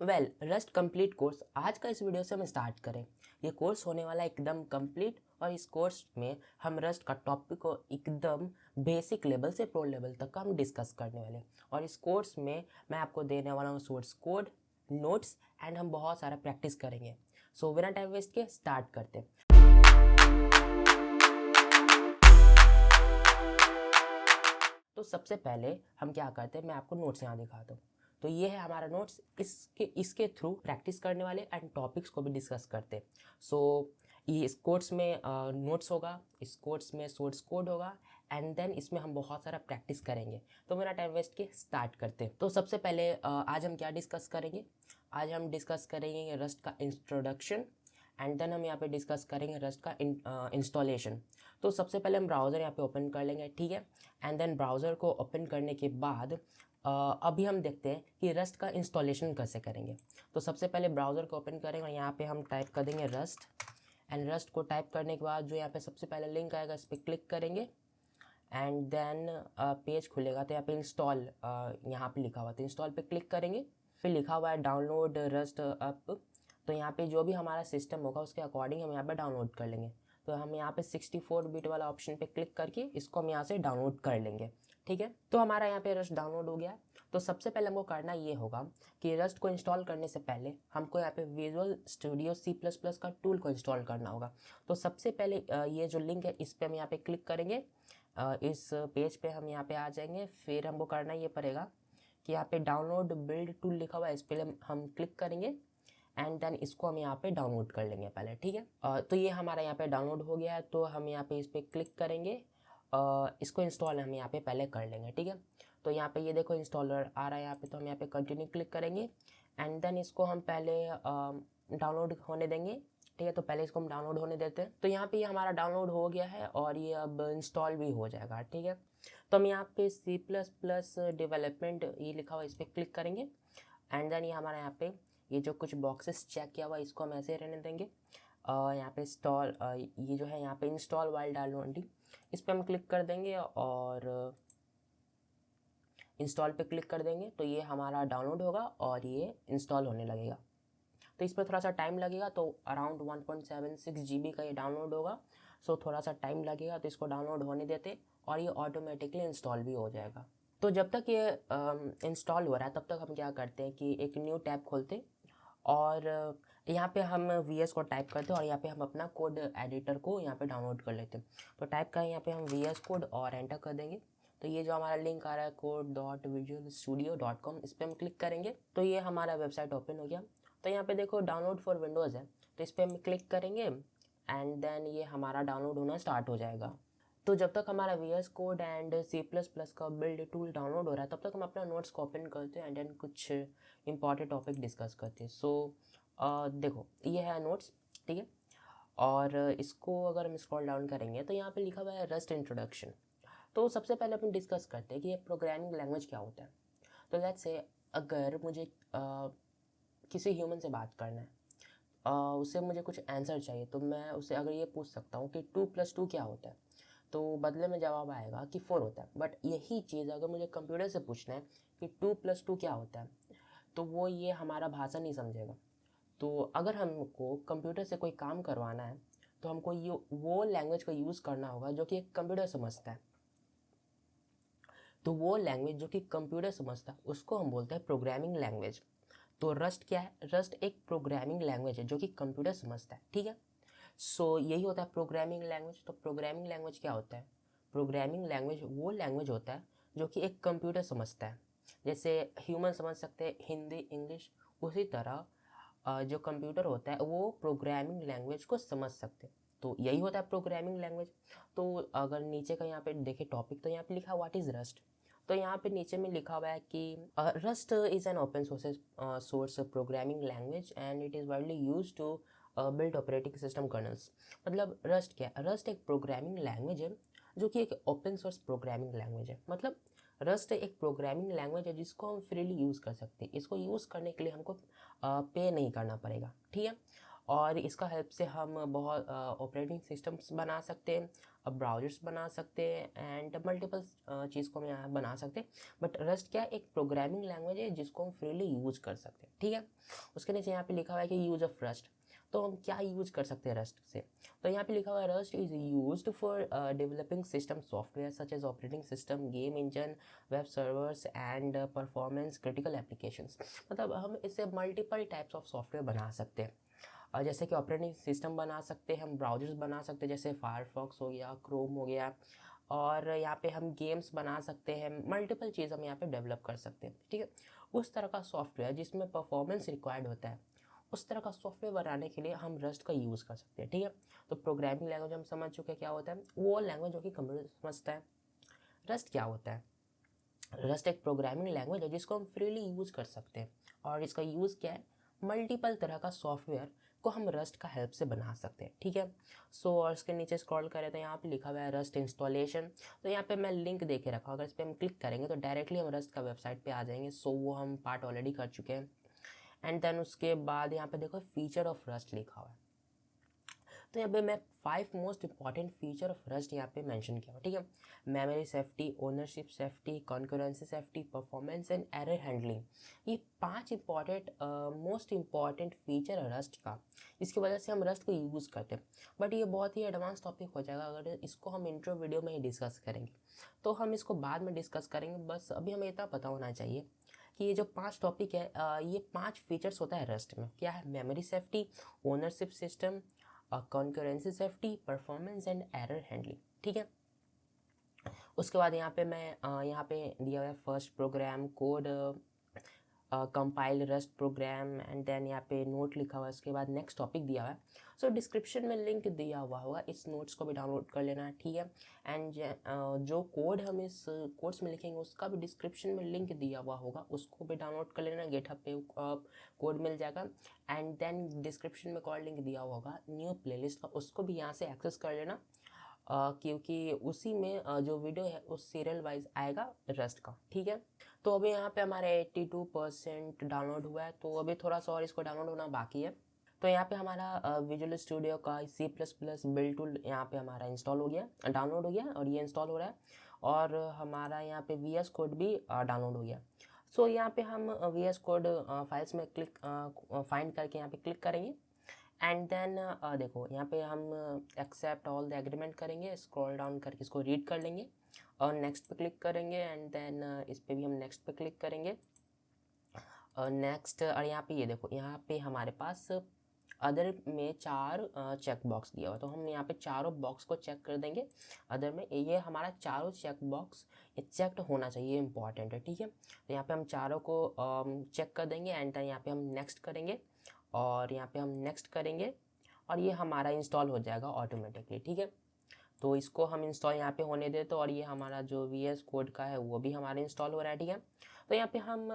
Rust complete course आज का इस वीडियो से हम स्टार्ट करें। ये कोर्स होने वाला है एकदम कंप्लीट और इस कोर्स में हम रस्ट का टॉपिक को एकदम बेसिक लेवल से प्रो लेवल तक का हम डिस्कस करने वाले हैं। और इस कोर्स में मैं आपको देने वाला हूँ सोर्स कोड, नोट्स एंड हम बहुत सारा प्रैक्टिस करेंगे। सो बिना टाइम वेस्ट के स्टार्ट करते हैं। तो सबसे पहले हम क्या करते हैं, मैं आपको नोट्स यहाँ दिखाता हूँ। तो ये है हमारा नोट्स, इसके थ्रू प्रैक्टिस करने वाले एंड टॉपिक्स को भी डिस्कस करते हैं। सो ये इस कोर्स में नोट्स होगा, इस कोर्स में सोर्स कोड होगा एंड देन इसमें हम बहुत सारा प्रैक्टिस करेंगे। तो मेरा टाइम वेस्ट के स्टार्ट करते हैं। तो सबसे पहले आज हम क्या डिस्कस करेंगे, आज हम डिस्कस करेंगे रस्ट का इंट्रोडक्शन एंड देन हम यहाँ पे डिस्कस करेंगे रस्ट का इंस्टॉलेशन। तो सबसे पहले हम ब्राउज़र यहाँ पे ओपन कर लेंगे, ठीक है। एंड देन ब्राउज़र को ओपन करने के बाद अभी हम देखते हैं कि रस्ट का इंस्टॉलेशन कैसे करेंगे। तो सबसे पहले ब्राउज़र को ओपन करेंगे और यहाँ पे हम टाइप कर देंगे रस्ट एंड रस्ट को टाइप करने के बाद जो यहाँ पे सबसे पहले लिंक आएगा इस पर क्लिक करेंगे एंड देन पेज खुलेगा। तो यहाँ पे इंस्टॉल यहाँ पे लिखा हुआ, तो इंस्टॉल पे क्लिक करेंगे। फिर लिखा हुआ है डाउनलोड रस्ट अप। तो यहाँ पे जो भी हमारा सिस्टम होगा उसके अकॉर्डिंग हम यहाँ पे डाउनलोड कर लेंगे। तो हम यहाँ पे 64 बिट वाला ऑप्शन पे क्लिक करके इसको हम यहाँ से डाउनलोड कर लेंगे, ठीक है। तो हमारा यहाँ पे रस्ट डाउनलोड हो गया। तो सबसे पहले हमको करना ये होगा कि रस्ट को इंस्टॉल करने से पहले हमको यहाँ पे विजुअल स्टूडियो C++ का टूल को इंस्टॉल करना होगा। तो सबसे पहले ये जो लिंक है इस पर हम यहाँ पे क्लिक करेंगे। इस पेज पे हम यहाँ पे आ जाएंगे। फिर हमको करना ये पड़ेगा कि यहाँ पे डाउनलोड बिल्ड टूल लिखा हुआ है, इस पर हम क्लिक करेंगे एंड देन इसको हम यहाँ पे डाउनलोड कर लेंगे पहले, ठीक है। तो ये हमारा यहाँ पे डाउनलोड हो गया है। तो हम यहाँ पे इस पर क्लिक करेंगे, इसको इंस्टॉल हम यहाँ पे पहले कर लेंगे, ठीक है। तो यहाँ पे ये देखो इंस्टॉलर आ रहा है यहाँ पे, तो हम यहाँ पे कंटिन्यू क्लिक करेंगे एंड देन इसको हम पहले डाउनलोड होने देंगे, ठीक है। तो पहले इसको हम डाउनलोड होने देते हैं। तो यहाँ पे ये हमारा डाउनलोड हो गया है और ये अब इंस्टॉल भी हो जाएगा, ठीक है। तो हम यहाँ पे C++ डेवलपमेंट ये लिखा हुआ इस पर क्लिक करेंगे एंड देन ये हमारा यहाँ पे ये जो कुछ बॉक्सेस चेक किया हुआ इसको हम ऐसे रहने देंगे। यहाँ पे इंस्टॉल ये जो है यहाँ पे इंस्टॉल वाइल डाउनलोडिंग, इस पर हम क्लिक कर देंगे और इंस्टॉल पे क्लिक कर देंगे। तो ये हमारा डाउनलोड होगा और ये इंस्टॉल होने लगेगा। तो इस पर थोड़ा सा टाइम लगेगा, तो अराउंड 1.76 GB का ये डाउनलोड होगा। सो थोड़ा सा टाइम लगेगा, तो इसको डाउनलोड होने देते और ये ऑटोमेटिकली इंस्टॉल भी हो जाएगा। तो जब तक ये इंस्टॉल हो रहा है तब तक हम क्या करते हैं कि एक न्यू टैब खोलते और यहाँ पे हम VS को टाइप करते हैं और यहाँ पे हम अपना कोड एडिटर को यहाँ पे डाउनलोड कर लेते हैं। तो टाइप करें यहाँ पे हम VS कोड और एंटर कर देंगे। तो ये जो हमारा लिंक आ रहा है code.visualstudio.com, इस पर हम क्लिक करेंगे तो ये हमारा वेबसाइट ओपन हो गया। तो यहाँ पे देखो डाउनलोड फॉर विंडोज़ है, तो इस पर हम क्लिक करेंगे एंड देन ये हमारा डाउनलोड होना स्टार्ट हो जाएगा। तो जब तक हमारा VS कोड एंड C++ का बिल्ड टूल डाउनलोड हो रहा है तब तक हम अपना नोट्स को ओपन करते हैं एंड देन कुछ इंपॉर्टेंट टॉपिक डिस्कस करते हैं। सो देखो ये है नोट्स, ठीक है। और इसको अगर हम स्क्रॉल डाउन करेंगे तो यहाँ पे लिखा हुआ है रस्ट इंट्रोडक्शन। तो सबसे पहले अपन डिस्कस करते हैं कि ये प्रोग्रामिंग लैंग्वेज क्या होता है। तो लेट्स से अगर मुझे किसी ह्यूमन से बात करना है, उससे मुझे कुछ आंसर चाहिए, तो मैं उससे अगर ये पूछ सकता हूँ कि 2+2 क्या होता है, तो बदले में जवाब आएगा कि 4 होता है। बट यही चीज़ अगर मुझे कंप्यूटर से पूछना है कि 2+2 क्या होता है, तो वो ये हमारा भाषा नहीं समझेगा। तो अगर हमको कंप्यूटर से कोई काम करवाना है तो हमको वो लैंग्वेज का यूज़ करना होगा जो कि एक कंप्यूटर समझता है। तो वो लैंग्वेज जो कि कंप्यूटर समझता है उसको हम बोलते हैं प्रोग्रामिंग लैंग्वेज। तो रस्ट क्या है, रस्ट एक प्रोग्रामिंग लैंग्वेज है जो कि कंप्यूटर समझता है, ठीक है। सो यही होता है प्रोग्रामिंग लैंग्वेज। तो प्रोग्रामिंग लैंग्वेज क्या होता है, प्रोग्रामिंग लैंग्वेज वो लैंग्वेज होता है जो कि एक कंप्यूटर समझता है। जैसे ह्यूमन समझ सकते हैं हिंदी इंग्लिश, उसी तरह जो कंप्यूटर होता है वो प्रोग्रामिंग लैंग्वेज को समझ सकते हैं। तो यही होता है प्रोग्रामिंग लैंग्वेज। तो अगर नीचे का यहाँ पे देखें टॉपिक, तो यहाँ पे लिखा व्हाट इज़ रस्ट। तो यहाँ पे नीचे में लिखा हुआ है कि Rust is an open source programming language and it is widely use to build operating system kernels. मतलब रस्ट क्या है, रस्ट एक प्रोग्रामिंग लैंग्वेज है जो कि एक ओपन सोर्स प्रोग्रामिंग लैंग्वेज है। मतलब रस्ट एक प्रोग्रामिंग लैंग्वेज है जिसको हम फ्रीली यूज़ कर सकते हैं। इसको यूज़ करने के लिए हमको पे नहीं करना पड़ेगा, ठीक है। और इसका हेल्प से हम बहुत ऑपरेटिंग सिस्टम्स बना सकते हैं, ब्राउज़र्स बना सकते हैं एंड मल्टीपल चीज़ को हम यहाँ बना सकते हैं। बट रस्ट क्या है, एक प्रोग्रामिंग लैंग्वेज है जिसको हम फ्रीली यूज़ कर सकते हैं, ठीक है। उसके नीचे यहाँ पे लिखा हुआ है कि यूज़ ऑफ रस्ट, तो हम क्या यूज़ कर सकते हैं रस्ट से। तो यहाँ पे लिखा हुआ है Rust is used for developing system software such as operating system, game engine, web servers and performance critical applications. मतलब हम इससे मल्टीपल टाइप्स ऑफ सॉफ्टवेयर बना सकते हैं, जैसे कि ऑपरेटिंग सिस्टम बना सकते हैं, हम ब्राउज़र्स बना सकते हैं जैसे फायरफॉक्स हो गया, क्रोम हो गया, और यहाँ पे हम गेम्स बना सकते हैं, मल्टीपल चीज़ हम यहाँ पे डेवलप कर सकते हैं, ठीक है। उस तरह का सॉफ्टवेयर जिसमें परफॉर्मेंस रिक्वायर्ड होता है, उस तरह का सॉफ्टवेयर बनाने के लिए हम रस्ट का यूज़ कर सकते हैं, ठीक है। तो प्रोग्रामिंग लैंग्वेज हम समझ चुके हैं क्या होता है, वो लैंग्वेज जो कि कंप्यूटर समझता है। रस्ट क्या होता है, रस्ट एक प्रोग्रामिंग लैंग्वेज है जिसको हम फ्रीली यूज़ कर सकते हैं, और इसका यूज़ क्या है, मल्टीपल तरह का सॉफ्टवेयर को हम रस्ट का हेल्प से बना सकते हैं, ठीक है। सो और इसके नीचे स्क्रॉल करें तो यहाँ पे लिखा हुआ है रस्ट इंस्टॉलेशन। तो यहाँ पे मैं लिंक दे के रखा हूँ, अगर इस पर हम क्लिक करेंगे तो डायरेक्टली हम रस्ट का वेबसाइट पे आ जाएंगे। सो वो हम पार्ट ऑलरेडी कर चुके हैं। एंड देन उसके बाद यहाँ पे देखो फीचर ऑफ रस्ट लिखा हुआ है, तो यहाँ पे मैं 5 most important feature of rust यहाँ पे मेंशन किया हुआ, ठीक है। Memory safety, ownership safety, concurrency safety, performance and error handling, ये 5 इंपॉर्टेंट मोस्ट इंपॉर्टेंट फीचर है रस्ट का। इसकी वजह से हम रस्ट को यूज़ करते हैं, बट ये बहुत ही एडवांस टॉपिक हो जाएगा अगर इसको हम इंट्रो वीडियो में ही डिस्कस करेंगे, तो हम इसको बाद में डिस्कस करेंगे। बस अभी हमें इतना पता होना चाहिए कि ये जो 5 टॉपिक है, ये 5 फीचर्स होता है रस्ट में। क्या है, memory safety, ownership system, concurrency safety, performance and error handling, ठीक है। उसके बाद यहाँ पे मैं यहाँ पे दिया हुआ है first program code, compile Rust program, and then यहाँ पे नोट लिखा हुआ है। उसके बाद नेक्स्ट टॉपिक दिया हुआ है। सो डिस्क्रिप्शन में लिंक दिया हुआ होगा, इस नोट्स को भी डाउनलोड कर लेना है, ठीक है। एंड जो कोड हम इस कोर्स में लिखेंगे उसका भी डिस्क्रिप्शन में लिंक दिया हुआ होगा, उसको भी डाउनलोड कर लेना, गेटअप पे कोड मिल जाएगा। एंड देन डिस्क्रिप्शन में कॉल लिंक दिया हुआ होगा न्यू प्लेलिस्ट का, उसको भी यहाँ से एक्सेस कर लेना, क्योंकि उसी में जो वीडियो है उस सीरियल वाइज आएगा रस्ट का, ठीक है। तो अभी यहाँ पे हमारे 82% डाउनलोड हुआ है, तो अभी थोड़ा सा और इसको डाउनलोड होना बाकी है। तो यहाँ पे हमारा विजुअल स्टूडियो का C++ बिल्ड टूल यहाँ पे हमारा इंस्टॉल हो गया, डाउनलोड हो गया, और ये इंस्टॉल हो रहा है। और हमारा यहाँ पे VS कोड भी डाउनलोड हो गया। सो यहाँ पे हम VS कोड फाइल्स में क्लिक फाइंड करके यहाँ पे क्लिक करेंगे। एंड देन देखो यहाँ पे हम एक्सेप्ट ऑल द एग्रीमेंट करेंगे, स्क्रॉल डाउन करके इसको रीड कर लेंगे और नेक्स्ट पे क्लिक करेंगे। एंड देन इस पे भी हम नेक्स्ट पे क्लिक करेंगे और नेक्स्ट। और यहाँ पे ये देखो, यहाँ पे हमारे पास अदर में 4 चेक बॉक्स दिया हुआ, तो हम यहाँ पे चारों बॉक्स को चेक कर देंगे। अदर में ये हमारा चारों चेक बॉक्स ये चेक्ड होना चाहिए, इंपॉर्टेंट है, ठीक है। तो यहाँ पे हम चारों को चेक कर देंगे। एंड देन यहाँ पे हम नेक्स्ट करेंगे और यहाँ पे हम नेक्स्ट करेंगे और ये हमारा इंस्टॉल हो जाएगा ऑटोमेटिकली, ठीक है। तो इसको हम इंस्टॉल यहाँ पे होने देते, और ये हमारा जो VS कोड का है वो भी हमारा इंस्टॉल हो रहा है, ठीक है। तो यहाँ पे हम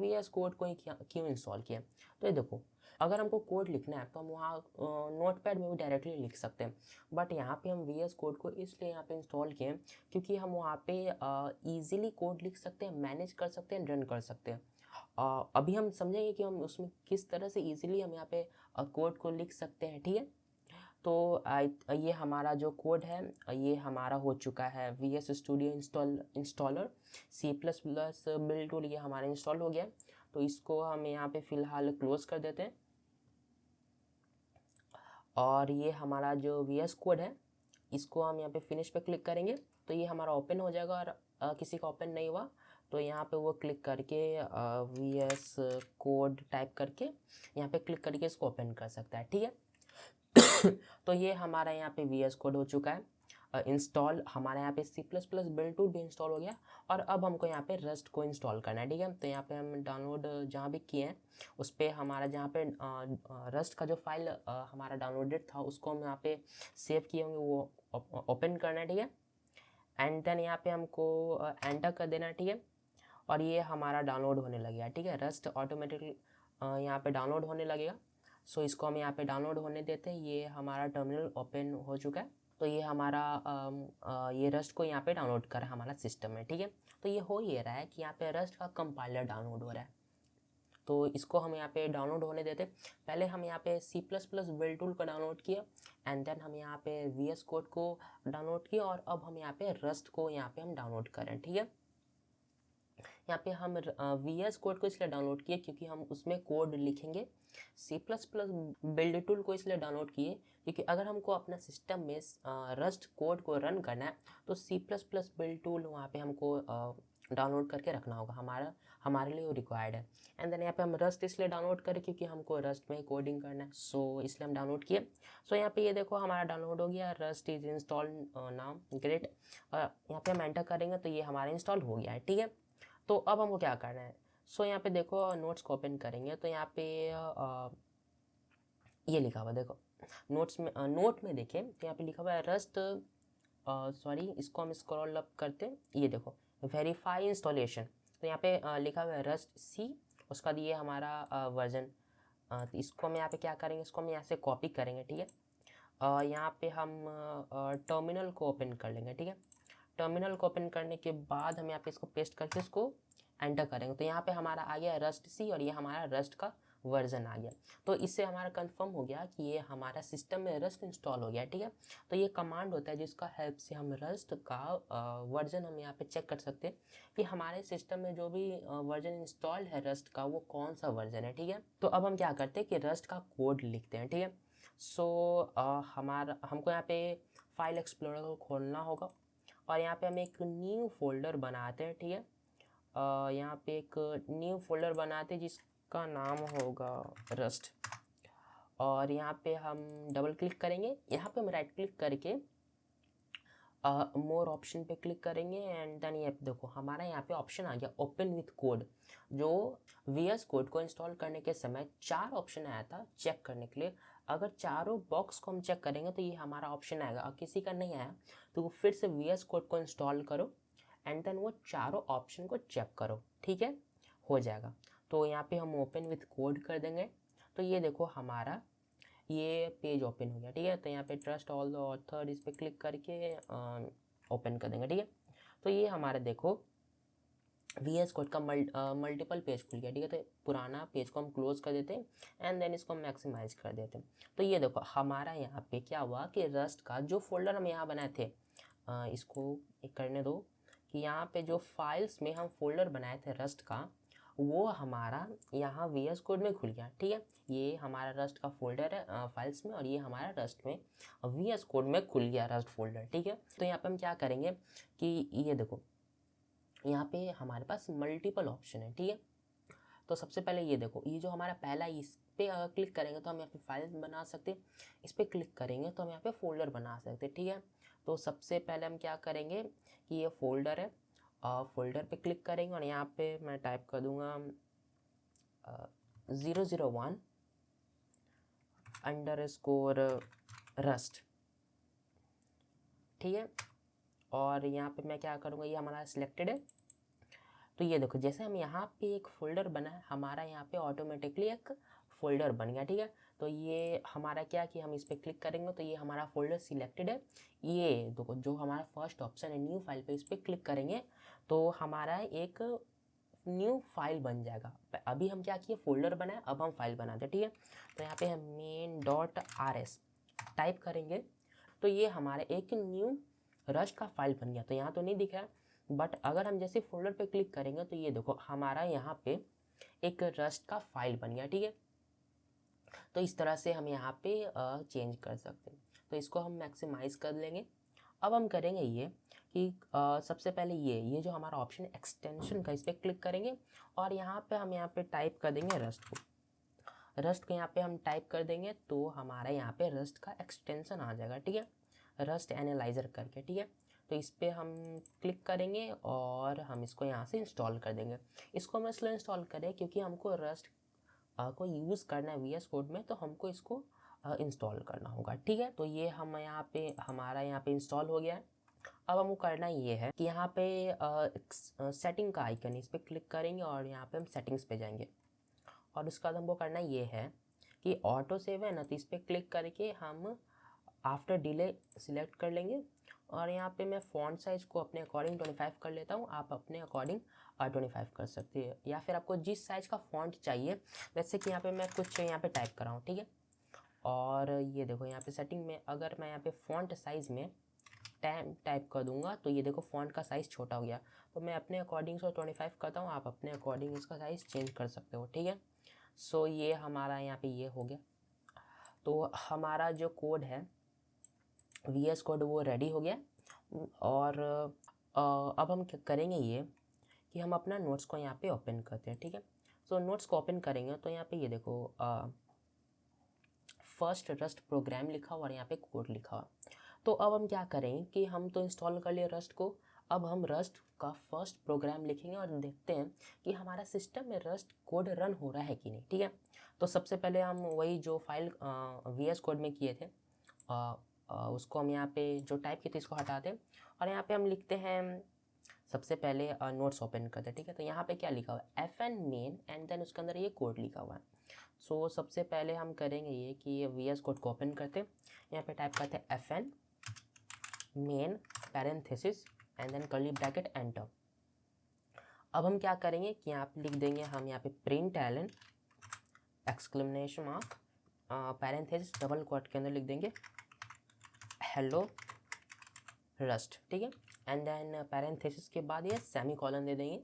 VS कोड को ही क्यों इंस्टॉल किया, तो ये देखो, अगर हमको कोड लिखना है तो हम वहाँ नोटपैड में भी डायरेक्टली लिख सकते हैं, बट यहाँ पे हम VS कोड को इसलिए यहाँ पे इंस्टॉल किए क्योंकि हम वहाँ पे ईजिली कोड लिख सकते हैं, मैनेज कर सकते हैं, रन कर सकते हैं। अभी हम समझेंगे कि हम उसमें किस तरह से ईजिली हम यहाँ पे कोड को लिख सकते हैं, ठीक है। तो ये हमारा जो कोड है ये हमारा हो चुका है, VS studio installer C++ build tool, ये हमारा इंस्टॉल हो गया। तो इसको हम यहाँ पे फ़िलहाल क्लोज़ कर देते हैं। और ये हमारा जो VS कोड है इसको हम यहाँ पे फिनिश पे क्लिक करेंगे तो ये हमारा ओपन हो जाएगा। और किसी का ओपन नहीं हुआ तो यहाँ पे वो क्लिक करके VS कोड टाइप करके यहाँ पे क्लिक करके इसको ओपन कर सकता है, ठीक है। तो ये हमारा यहाँ पे VS कोड हो चुका है इंस्टॉल, हमारे यहाँ पे C++ बिल्ड टूल भी इंस्टॉल हो गया। और अब हमको यहाँ पे रस्ट को इंस्टॉल करना है, ठीक है। तो यहाँ पे हम डाउनलोड जहाँ भी किए हैं उस पर हमारा जहाँ पे रस्ट का जो फाइल हमारा डाउनलोडेड था उसको हम यहाँ पे सेव किए होंगे वो ओपन करना है, ठीक है। एंड देन यहाँ पे हमको एंटर कर देना है, ठीक है। और ये हमारा डाउनलोड होने लगेगा, ठीक है। रस्ट ऑटोमेटिकली यहाँ पे डाउनलोड होने लगेगा। सो इसको हम यहाँ पे डाउनलोड होने देते हैं। ये हमारा टर्मिनल ओपन हो चुका है। तो ये हमारा ये रस्ट को यहाँ पे डाउनलोड कर हमारा सिस्टम है, ठीक है। तो ये हो ये रहा है कि यहाँ पे रस्ट का कंपाइलर डाउनलोड हो रहा है। तो इसको हम यहाँ पे डाउनलोड होने देते। पहले हम यहाँ पे C++ बिल्ड टूल को डाउनलोड किया एंड देन हम यहाँ पे VS कोड को डाउनलोड किया और अब हम यहाँ पे रस्ट को यहाँ पे हम डाउनलोड करें। ठीक है, यहाँ पे हम VS कोड को इसलिए डाउनलोड किए क्योंकि हम उसमें कोड लिखेंगे। C++ बिल्ड टूल को इसलिए डाउनलोड किए क्योंकि अगर हमको अपना सिस्टम में रस्ट कोड को रन करना है तो C++ बिल्ड टूल वहाँ पे हमको डाउनलोड करके रखना होगा, हमारे लिए वो रिक्वायर्ड है। एंड देन यहाँ पे हम रस्ट इसलिए डाउनलोड करें क्योंकि हमको रस्ट में कोडिंग करना है, सो इसलिए हम डाउनलोड किए। सो यहाँ पे ये देखो हमारा डाउनलोड हो गया, rust is install now, great. यहाँ पे हम एंटर करेंगे तो ये हमारा इंस्टॉल हो गया है। ठीक है, तो अब हमको क्या करना है, सो यहाँ पे देखो नोट्स को ओपन करेंगे तो यहाँ पे ये लिखा हुआ देखो नोट्स में, नोट में देखें तो यहाँ पे लिखा हुआ है रस्ट, सॉरी इसको हम स्क्रॉल अप करते हैं, ये देखो वेरीफाई इंस्टॉलेशन, तो यहाँ पे लिखा हुआ है रस्ट C, उसका दिए हमारा वर्जन। तो इसको हम यहाँ पे क्या करेंगे, इसको हम यहाँ से कॉपी करेंगे। ठीक है, यहाँ पे हम टर्मिनल को ओपन कर लेंगे। ठीक है, टर्मिनल को ओपन करने के बाद हम यहाँ पे इसको पेस्ट करके इसको एंटर करेंगे तो यहाँ पे हमारा आ गया रस्ट C और ये हमारा रस्ट का वर्जन आ गया। तो इससे हमारा कंफर्म हो गया कि ये हमारा सिस्टम में रस्ट इंस्टॉल हो गया। ठीक है, तो ये कमांड होता है जिसका हेल्प से हम रस्ट का वर्जन हम यहाँ पे चेक कर सकते हैं कि हमारे सिस्टम में जो भी वर्जन इंस्टॉल है रस्ट का वो कौन सा वर्जन है। ठीक है, तो अब हम क्या करते हैं कि रस्ट का कोड लिखते हैं। ठीक है, सो हमको यहाँ पे फाइल एक्सप्लोरर को खोलना होगा और यहाँ पे हम एक न्यू फोल्डर बनाते हैं। ठीक है, यहाँ पे एक न्यू फोल्डर बनाते हैं जिसका नाम होगा रस्ट और यहाँ पे हम डबल क्लिक करेंगे। यहाँ पे हम राइट क्लिक करके मोर ऑप्शन पे क्लिक करेंगे एंड देन ये देखो हमारा यहाँ पे ऑप्शन आ गया ओपन विथ कोड। जो VS कोड को इंस्टॉल करने के समय 4 ऑप्शन आया था चेक करने के लिए, अगर चारों बॉक्स को हम चेक करेंगे तो ये हमारा ऑप्शन आएगा। और किसी का नहीं आया तो फिर से VS कोड को इंस्टॉल करो एंड देन वो चारों ऑप्शन को चेक करो। ठीक है, हो जाएगा। तो यहाँ पे हम ओपन विथ कोड कर देंगे तो ये देखो हमारा ये पेज ओपन हो गया। ठीक है, तो यहाँ पे ट्रस्ट ऑल द ऑथर इस पर क्लिक करके ओपन कर देंगे। ठीक है, तो ये हमारा देखो VS कोड का मल्टीपल पेज खुल गया। ठीक है, तो पुराना पेज को हम क्लोज कर देते हैं एंड देन इसको हम मैक्सिमाइज कर देते हैं। तो ये देखो हमारा यहाँ पे क्या हुआ कि रस्ट का जो फोल्डर हम यहाँ बनाए थे, इसको एक करने दो कि यहाँ पे जो फाइल्स में हम फोल्डर बनाए थे रस्ट का वो हमारा यहाँ VS कोड में खुल गया। ठीक है, ये हमारा रस्ट का फोल्डर है फाइल्स में और ये हमारा रस्ट में VS कोड में खुल गया रस्ट फोल्डर। ठीक है, तो यहाँ पे हम क्या करेंगे कि ये देखो यहाँ पे हमारे पास मल्टीपल ऑप्शन है। ठीक है, तो सबसे पहले ये देखो ये जो हमारा पहला, इस पे अगर क्लिक करेंगे तो हम यहाँ पे फाइल बना सकते हैं, इस पर क्लिक करेंगे तो हम यहाँ पे फोल्डर बना सकते हैं। ठीक है, तो सबसे पहले हम क्या करेंगे कि ये फोल्डर है, फोल्डर पे क्लिक करेंगे और यहाँ पे मैं टाइप कर दूँगा 001 अंडरस्कोर रस्ट। ठीक है, और यहाँ पे मैं क्या करूँगा, ये हमारा सिलेक्टेड है। तो ये देखो जैसे हम यहाँ पे एक फोल्डर बना है हमारा यहाँ पे ऑटोमेटिकली एक फोल्डर बन गया। ठीक है, तो ये हमारा क्या कि हम इस पर क्लिक करेंगे तो ये हमारा फोल्डर सिलेक्टेड है। ये देखो जो हमारा फर्स्ट ऑप्शन है न्यू फाइल पे, इस पर क्लिक करेंगे तो हमारा एक न्यू फाइल बन जाएगा। अभी हम क्या किए फोल्डर बनाए, अब हम फाइल बनाते हैं। ठीक है, तो यहाँ पे हम main.rs टाइप करेंगे तो ये हमारा एक न्यू रस्ट का फाइल बन गया। तो यहाँ तो नहीं दिख रहा बट अगर हम जैसे फोल्डर पे क्लिक करेंगे तो ये देखो हमारा यहाँ पे एक रस्ट का फाइल बन गया। ठीक है, तो इस तरह से हम यहाँ पे चेंज कर सकते हैं। तो इसको हम मैक्सिमाइज कर लेंगे। अब हम करेंगे ये कि सबसे पहले ये जो हमारा ऑप्शन एक्सटेंशन का, इस पर क्लिक करेंगे और यहाँ पे हम यहाँ पे टाइप कर देंगे रस्ट को यहाँ पे हम टाइप कर देंगे तो हमारा यहाँ पे रस्ट का एक्सटेंशन आ जाएगा। ठीक है, रस्ट एनालाइजर करके। ठीक है, तो इस पर हम क्लिक करेंगे और हम इसको यहाँ से इंस्टॉल कर देंगे। इसको हम इसलिए इंस्टॉल करें क्योंकि हमको रस्ट को यूज़ करना है VS कोड में, तो हमको इसको इंस्टॉल करना होगा। ठीक है, तो ये हम यहाँ पे हमारा यहाँ पे इंस्टॉल हो गया है। अब हमको करना ये है कि यहाँ पे सेटिंग का आइकन, इस पर क्लिक करेंगे और यहाँ पे हम सेटिंग्स पे जाएंगे और उसके बाद हमको करना ये है कि ऑटो सेव है ना, तो इस पर क्लिक करके हम आफ्टर डिले सिलेक्ट कर लेंगे और यहाँ पे मैं फ़ॉन्ट साइज़ को अपने अकॉर्डिंग 25 कर लेता हूँ, आप अपने अकॉर्डिंग 25 कर सकते हैं, या फिर आपको जिस साइज़ का फ़ॉन्ट चाहिए, जैसे कि यहाँ पे मैं कुछ यहाँ पे टाइप कर रहा हूँ, ठीक है। और ये देखो यहाँ पे सेटिंग में अगर मैं यहाँ पे फ़ॉन्ट साइज़ में टाइप कर दूंगा तो ये देखो फ़ॉन्ट का साइज़ छोटा हो गया। तो मैं अपने अकॉर्डिंग से 25 करता हूँ, आप अपने अकॉर्डिंग इसका साइज़ चेंज कर सकते हो, ठीक है। सो ये हमारा यहाँ पे ये हो गया। तो हमारा जो कोड है VS कोड वो रेडी हो गया। और अब हम क्या करेंगे ये कि हम अपना नोट्स को यहाँ पे ओपन करते हैं, ठीक है। सो नोट्स को ओपन करेंगे तो यहाँ पे ये देखो फर्स्ट रस्ट प्रोग्राम लिखा हुआ और यहाँ पे कोड लिखा हुआ। तो अब हम क्या करें कि हम तो इंस्टॉल कर लिए रस्ट को, अब हम रस्ट का फर्स्ट प्रोग्राम लिखेंगे और देखते हैं कि हमारा सिस्टम में रस्ट कोड रन हो रहा है कि नहीं, ठीक है। तो सबसे पहले हम वही जो फाइल VS कोड में किए थे उसको हम यहाँ पे जो टाइप की थी इसको हटा दें और यहाँ पे हम लिखते हैं सबसे पहले नोट्स ओपन करते हैं, ठीक है। तो यहाँ पे क्या लिखा हुआ है FN मेन एंड देन उसके अंदर ये कोड लिखा हुआ है। सो सबसे पहले हम करेंगे ये कि ये VS कोड को ओपन करते हैं, यहाँ पे टाइप करते हैं FN main parenthesis and then curly bracket enter. अब हम क्या करेंगे कि यहाँ पे लिख देंगे हम यहाँ पे println exclamation mark parenthesis double quote के अंदर लिख देंगे हेलो रस्ट, ठीक है। एंड देन पैरेंथेसिस के बाद ये सेमी कॉलन दे देंगे।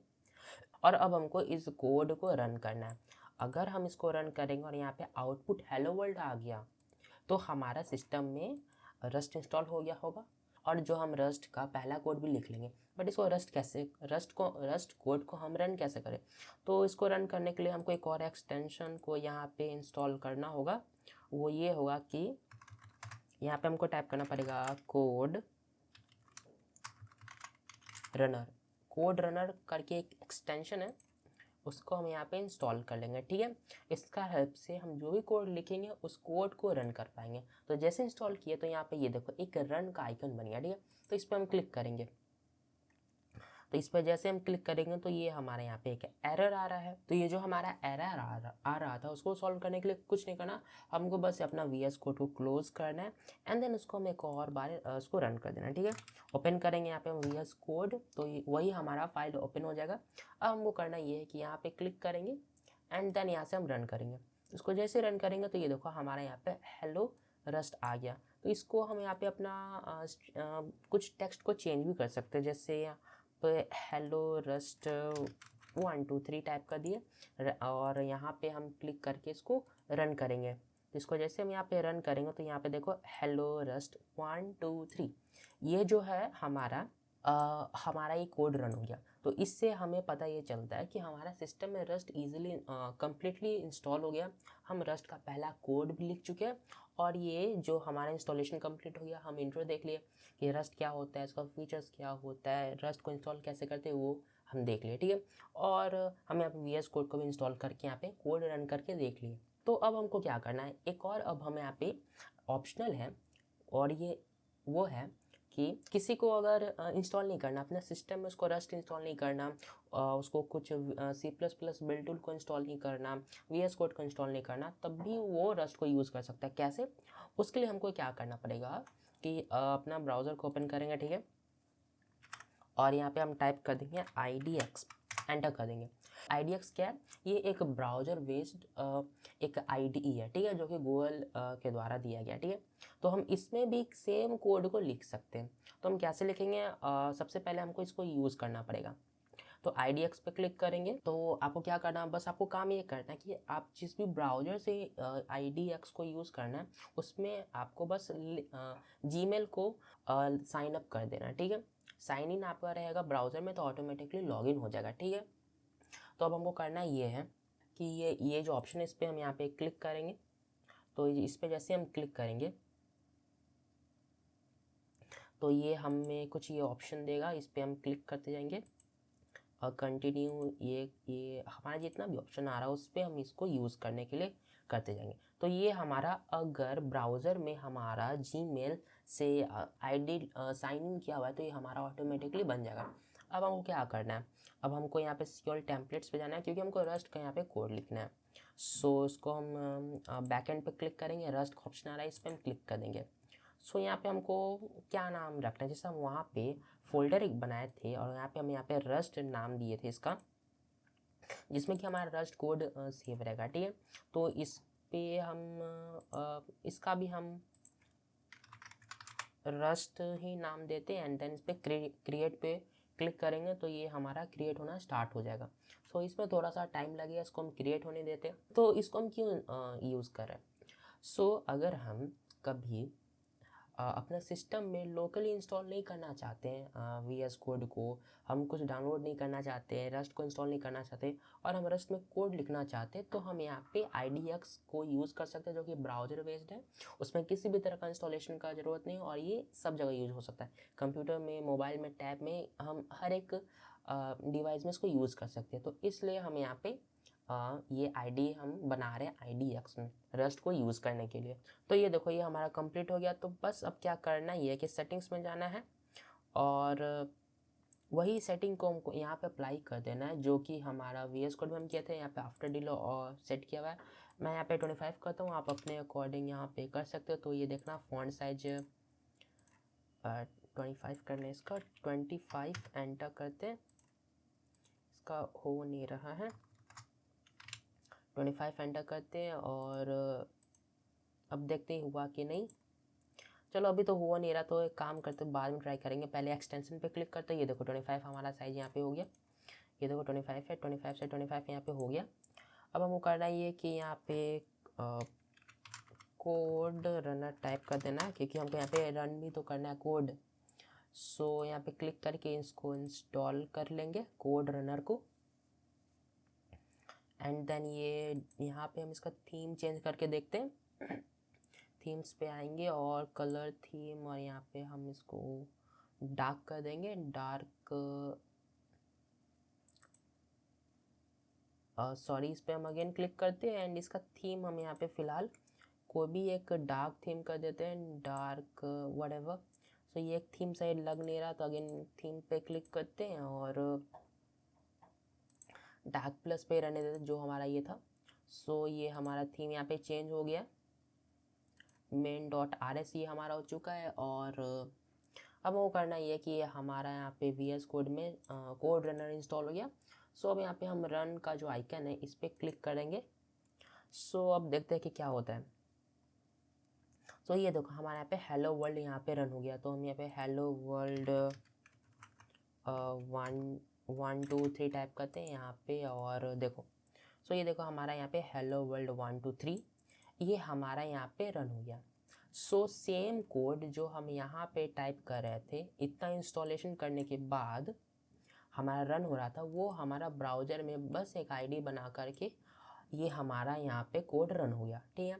और अब हमको इस कोड को रन करना है। अगर हम इसको रन करेंगे और यहाँ पे आउटपुट हेलो वर्ल्ड आ गया तो हमारा सिस्टम में रस्ट इंस्टॉल हो गया होगा और जो हम रस्ट का पहला कोड भी लिख लेंगे। बट इसको रस्ट कोड को हम रन कैसे करें? तो इसको रन करने के लिए हमको एक और एक्सटेंशन को यहाँ पे इंस्टॉल करना होगा। वो ये होगा कि यहाँ पे हमको टाइप करना पड़ेगा कोड रनर करके एक एक्सटेंशन है, उसको हम यहाँ पे इंस्टॉल कर लेंगे, ठीक है। इसका हेल्प से हम जो भी कोड लिखेंगे उस कोड को रन कर पाएंगे। तो जैसे इंस्टॉल किए तो यहाँ पे ये देखो एक रन का आइकन बन गया, ठीक है। तो इस पर हम क्लिक करेंगे, तो इस पर जैसे हम क्लिक करेंगे तो ये हमारे यहाँ पे एक एरर आ रहा है। तो ये जो हमारा एरर आ रहा था उसको सॉल्व करने के लिए कुछ नहीं करना, हमको बस अपना VS कोड को क्लोज करना है एंड देन उसको हम एक और बार उसको रन कर देना, ठीक है। ओपन करेंगे यहाँ पे हम VS कोड, तो वही हमारा फाइल ओपन हो जाएगा। अब हमको करना ये है कि यहाँ पे क्लिक करेंगे एंड देन यहाँ से हम रन करेंगे। इसको जैसे रन करेंगे तो ये देखो हमारे यहाँ पे हेलो रस्ट आ गया। तो इसको हम यहाँ पे अपना कुछ टेक्स्ट को चेंज भी कर सकते हैं, जैसे हेलो रस्ट 1 2 3 टाइप कर दिए और यहाँ पे हम क्लिक करके इसको रन करेंगे। तो इसको जैसे हम यहाँ पे रन करेंगे तो यहाँ पे देखो हेलो रस्ट 1 2 3 ये जो है हमारा ये कोड रन हो गया। तो इससे हमें पता ये चलता है कि हमारा सिस्टम में रस्ट ईजिली कम्प्लीटली इंस्टॉल हो गया। हम रस्ट का पहला कोड भी लिख चुके हैं और ये जो हमारा इंस्टॉलेशन कंप्लीट हो गया। हम इंट्रो देख लिए कि रस्ट क्या होता है, इसका फीचर्स क्या होता है, रस्ट को इंस्टॉल कैसे करते हैं वो हम देख लिए, ठीक है। और हम यहाँ पे VS कोड को भी इंस्टॉल करके यहाँ पे कोड रन करके देख लिए। तो अब हमको क्या करना है, एक और अब हमें यहाँ पे ऑप्शनल है और ये वो है कि किसी को अगर इंस्टॉल नहीं करना अपने सिस्टम में, उसको रस्ट इंस्टॉल नहीं करना, उसको कुछ C++ बिल्ड टूल को इंस्टॉल नहीं करना, VS कोड को इंस्टॉल नहीं करना, तब भी वो रस्ट को यूज़ कर सकता है। कैसे? उसके लिए हमको क्या करना पड़ेगा कि अपना ब्राउज़र को ओपन करेंगे, ठीक है। और यहाँ पे हम टाइप कर देंगे IDX, एंटर कर देंगे। IDX क्या है? ये एक ब्राउज़र बेस्ड एक IDE है, ठीक है, जो कि गूगल के द्वारा दिया गया, ठीक है। तो हम इसमें भी सेम कोड को लिख सकते हैं। तो हम कैसे लिखेंगे? सबसे पहले हमको इसको यूज़ करना पड़ेगा। तो IDX पे क्लिक करेंगे तो आपको क्या करना है, बस आपको काम ये करना है कि आप जिस भी ब्राउज़र से IDX को यूज़ करना है उसमें आपको बस Gmail को साइन अप कर देना है, ठीक है। साइन इन आपका रहेगा ब्राउज़र में तो ऑटोमेटिकली लॉगिन हो जाएगा, ठीक है। तो अब हमको करना ये है कि ये जो ऑप्शन है इस पर हम यहाँ पे क्लिक करेंगे। तो इस पर जैसे हम क्लिक करेंगे तो ये हमें कुछ ये ऑप्शन देगा, इस पर हम क्लिक करते जाएंगे और कंटिन्यू ये हमारा जितना भी ऑप्शन आ रहा है उस पर हम इसको यूज़ करने के लिए करते जाएंगे। तो ये हमारा अगर ब्राउज़र में हमारा Gmail से ID साइन इन किया हुआ है तो ये हमारा ऑटोमेटिकली बन जाएगा। अब हमको क्या करना है, अब हमको यहाँ पे सिक्योर टेम्पलेट्स पे जाना है क्योंकि हमको रस्ट का यहाँ पे कोड लिखना है। सो इसको हम बैकएंड पे क्लिक करेंगे, रस्ट का ऑप्शन आ रहा है इस पर हम क्लिक कर देंगे। सो यहाँ पे हमको क्या नाम रखना है, जैसे हम वहाँ पे फोल्डर एक बनाए थे और यहाँ पे रस्ट नाम दिए थे इसका, जिसमें कि हमारा रस्ट कोड सेव रहेगा, ठीक है। तो इस पे हम इसका भी हम रस्ट ही नाम देते हैं एंड देन इस पर क्रिएट पे क्लिक करेंगे तो ये हमारा क्रिएट होना स्टार्ट हो जाएगा। सो इसमें थोड़ा सा टाइम लगेगा, इसको हम क्रिएट होने देते हैं। तो इसको हम क्यों यूज़ कर रहे हैं? सो अगर हम कभी अपना सिस्टम में लोकली इंस्टॉल नहीं करना चाहते हैं VS कोड को, हम कुछ डाउनलोड नहीं करना चाहते हैं, रस्ट को इंस्टॉल नहीं करना चाहते और हम रस्ट में कोड लिखना चाहते हैं, तो हम यहाँ पे IDX को यूज़ कर सकते हैं, जो कि ब्राउज़र बेस्ड है। उसमें किसी भी तरह का इंस्टॉलेशन का ज़रूरत नहीं और ये सब जगह यूज़ हो सकता है, कंप्यूटर में, मोबाइल में, टैब में, हम हर एक डिवाइस में इसको यूज़ कर सकते हैं। तो इसलिए हम यहाँ पे ये ID हम बना रहे हैं IDX में रस्ट को यूज़ करने के लिए। तो ये देखो ये हमारा कंप्लीट हो गया। तो बस अब क्या करना ही है कि सेटिंग्स में जाना है और वही सेटिंग को हमको यहाँ पे अप्लाई कर देना है, जो कि हमारा VS कोड में हम किए थे। यहाँ पे आफ्टर डिलो और सेट किया हुआ है। मैं यहाँ पे 25 करता हूँ, आप अपने अकॉर्डिंग यहाँ पे कर सकते हो। तो ये देखना फॉन्ट साइज 25 करने, इसका 25 एंटर करते हैं, इसका हो नहीं रहा है, 25 एंटर करते हैं और अब देखते हैं हुआ कि नहीं। चलो अभी तो हुआ नहीं रहा, तो एक काम करते बाद में ट्राई करेंगे। पहले एक्सटेंशन पे क्लिक करते हैं। ये देखो 25 हमारा साइज़ यहाँ पे हो गया। ये देखो 25 है, 25 से 25 यहाँ पे हो गया। अब हमको करना ये है कि यहाँ पे कोड रनर टाइप कर देना है, क्योंकि हमको यहाँ पे रन भी तो करना है कोड। सो यहाँ पे क्लिक करके इसको इंस्टॉल कर लेंगे कोड रनर को एंड देन ये यहाँ पे हम इसका थीम चेंज करके देखते हैं। थीम्स पे आएंगे और कलर थीम, और यहाँ पे हम इसको डार्क कर देंगे, डार्क सॉरी इस पे हम अगेन क्लिक करते हैं एंड इसका थीम हम यहाँ पे फ़िलहाल कोई भी एक डार्क थीम कर देते हैं, डार्क व्हाटएवर। सो ये एक थीम सही लग नहीं रहा, तो अगेन थीम पे क्लिक करते हैं और डार्क प्लस पे रहने देते जो हमारा ये था। सो ये हमारा थीम यहाँ पे चेंज हो गया, main.rs ये हमारा हो चुका है। और अब वो करना ये है कि ये हमारा यहाँ पे VS कोड में कोड रनर इंस्टॉल हो गया। सो अब यहाँ पे हम रन का जो आइकन है इस पर क्लिक करेंगे। सो अब देखते हैं कि क्या होता है। सो ये देखो हमारे यहाँ पे हेलो वर्ल्ड यहाँ पे रन हो गया। तो हम यहाँ पे हेलो वर्ल्ड 1 2 3 टाइप करते हैं यहाँ पे और देखो। सो ये देखो हमारा यहाँ पे हेलो वर्ल्ड 1 2 3 ये हमारा यहाँ पे रन हो गया। सो सेम कोड जो हम यहाँ पे टाइप कर रहे थे, इतना इंस्टॉलेशन करने के बाद हमारा रन हो रहा था, वो हमारा ब्राउज़र में बस एक ID बना करके ये हमारा यहाँ पे कोड रन हो गया, ठीक है।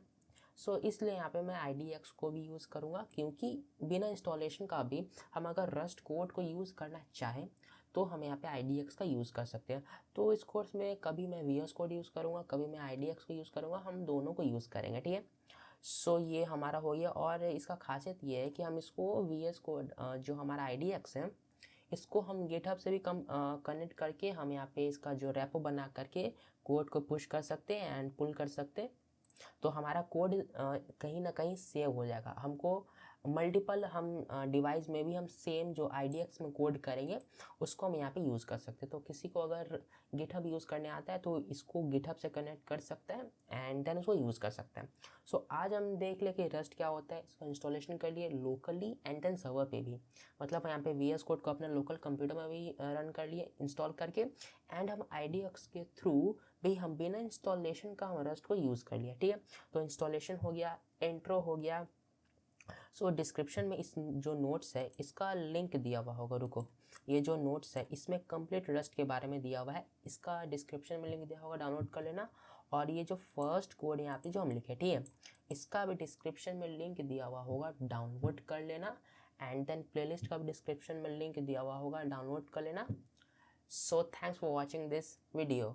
सो इसलिए यहाँ पे मैं IDX को भी यूज़ करूँगा, क्योंकि बिना इंस्टॉलेशन का भी हम अगर रस्ट कोड को यूज़ करना चाहें तो हम यहाँ पे IDX का यूज़ कर सकते हैं। तो इस कोर्स में कभी मैं VS कोड यूज़ करूँगा, कभी मैं IDX को यूज़ करूँगा, हम दोनों को यूज़ करेंगे, ठीक है। सो ये हमारा हो गया। और इसका खासियत ये है कि हम इसको VS कोड जो हमारा IDX है इसको हम गिटहब से भी कनेक्ट करके हम यहाँ पे इसका जो रेपो बना करके कोड को पुश कर सकते हैं एंड पुल कर सकते हैं। तो हमारा कोड कहीं ना कहीं सेव हो जाएगा। हमको मल्टीपल हम डिवाइस में भी हम सेम जो IDX में कोड करेंगे उसको हम यहाँ पे यूज़ कर सकते हैं। तो किसी को अगर गिटहब यूज़ करने आता है तो इसको गिटहब से कनेक्ट कर सकता है एंड देन उसको यूज़ कर सकता है। सो आज हम देख ले कि रस्ट क्या होता है। इसको इंस्टॉलेशन कर लिए लोकली एंड देन सर्वर पे भी, मतलब यहाँ पे VS कोड को अपने लोकल कंप्यूटर में भी रन कर लिए इंस्टॉल करके एंड हम IDX के थ्रू भी हम बिना इंस्टॉलेशन का हम रस्ट को यूज़ कर लिया, ठीक है। तो इंस्टॉलेशन हो गया, इंट्रो हो गया। सो डिस्क्रिप्शन में इस जो नोट्स है इसका लिंक दिया हुआ होगा, रुको, ये जो नोट्स है इसमें कंप्लीट रस्ट के बारे में दिया हुआ है, इसका डिस्क्रिप्शन में लिंक दिया होगा, डाउनलोड कर लेना। और ये जो फर्स्ट कोड यहाँ पे जो हम लिखे, ठीक है, इसका भी डिस्क्रिप्शन में लिंक दिया हुआ होगा, डाउनलोड कर लेना। एंड देन प्लेलिस्ट का भी डिस्क्रिप्शन में लिंक दिया हुआ होगा, डाउनलोड कर लेना। So thanks for watching this video.